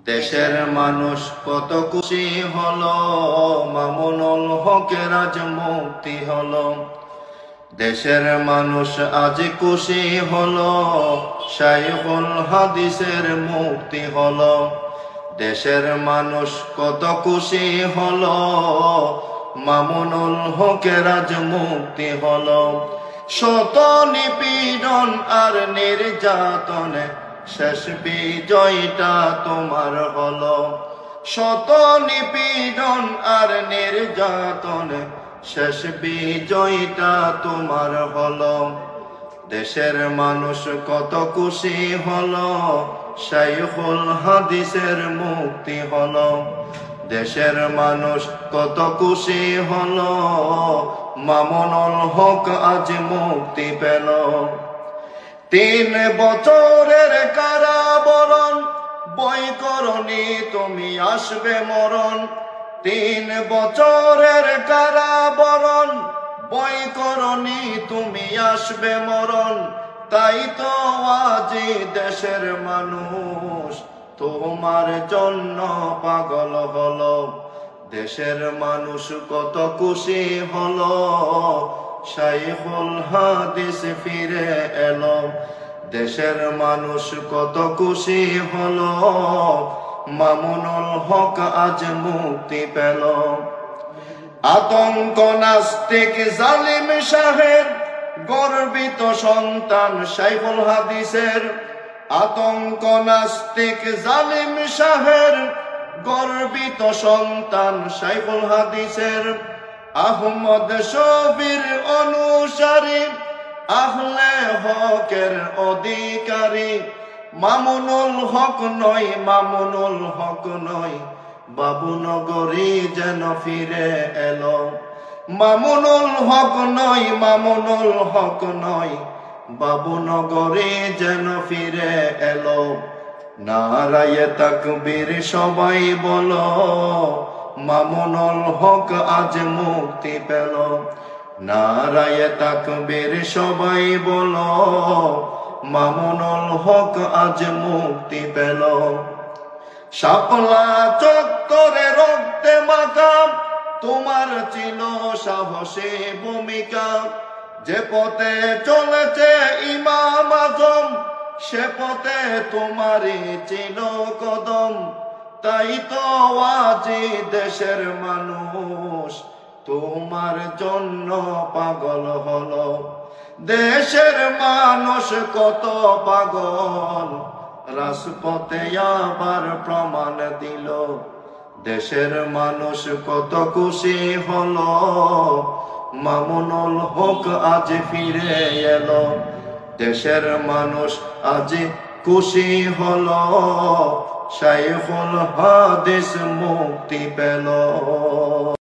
দেশের মানুষ কত খুশি হলো, মামুনুল হকের আজ মুক্তি হলো। দেশের মানুষ আজ খুশি হলো, শাইখুল হাদিসের মুক্তি হলো। দেশের মানুষ কত খুশি হলো, মামুনুল হকের আজ মুক্তি হলো। শত নিপীড়ন আর নির্যাতনে শেষ বিজয়টা তোমার হলো। শত নিপীড়ন আর নির্যাতনে শেষ বিজয়টা তোমার হলো। দেশের মানুষ কত খুশি হলো, শাইখুল হাদিসের মুক্তি হলো। দেশের মানুষ কত খুশি হলো, মামুনুল হক আজ মুক্তি পেল। 3 বছরের কারাবরণ, ভয় করনি তুমি আসবে মরণ। 3 বছরের কারাবরণ, ভয় করনি তুমি আসবে মরণ। তাই তো আজ দেশের মানুষ তোমার জন্য পাগল হলো। দেশের মানুষ কত খুশি হলো, শাইখুল হাদিস ফিরে এলো। দেশের মানুষ কত খুশি হলো, মামুনুল হক আজ মুক্তি পেল। আতঙ্ক নাস্তিক জালিম শাহের গর্বিত সন্তান শাইখুল হাদিসের। আতঙ্ক নাস্তিক জালিম শাহের গর্বিত সন্তান শাইখুল হাদিসের। আহমদ শফির অনুসারী, আহলে হকের অধিকারী। মামুনুল হক নয়, মামুনুল হক নয়, বাবুনগরী যেন ফিরে এলো। মামুনুল হক নয়, মামুনুল হক নয়, বাবুনগরী যেন ফিরে এলো। নারায়ে তাকবীর সবাই বলো, মামুনুল হক আজ মুক্তি পেল। নারায়ে তাকবীর সবাই বলো, মামুনুল হক আজ মুক্তি পেল। শাপলা চত্বরে রক্তে মাখা তোমার ছিল সাহসী ভূমিকা। যে পথে চলেছে ইমাম আজম, সে পথে তোমারই ছিল কদম। তাই তো আজ দেশের মানুষ তোমার জন্য পাগল হলো। দেশের মানুষ কত পাগল, রাজপথে আবার প্রমাণ দিল। দেশের মানুষ কত খুশি হলো, মামুনুল হক আজ ফিরে এলো। দেশের মানুষ আজ খুশি হলো, শাইখুল হাদিস মুক্তি পেল।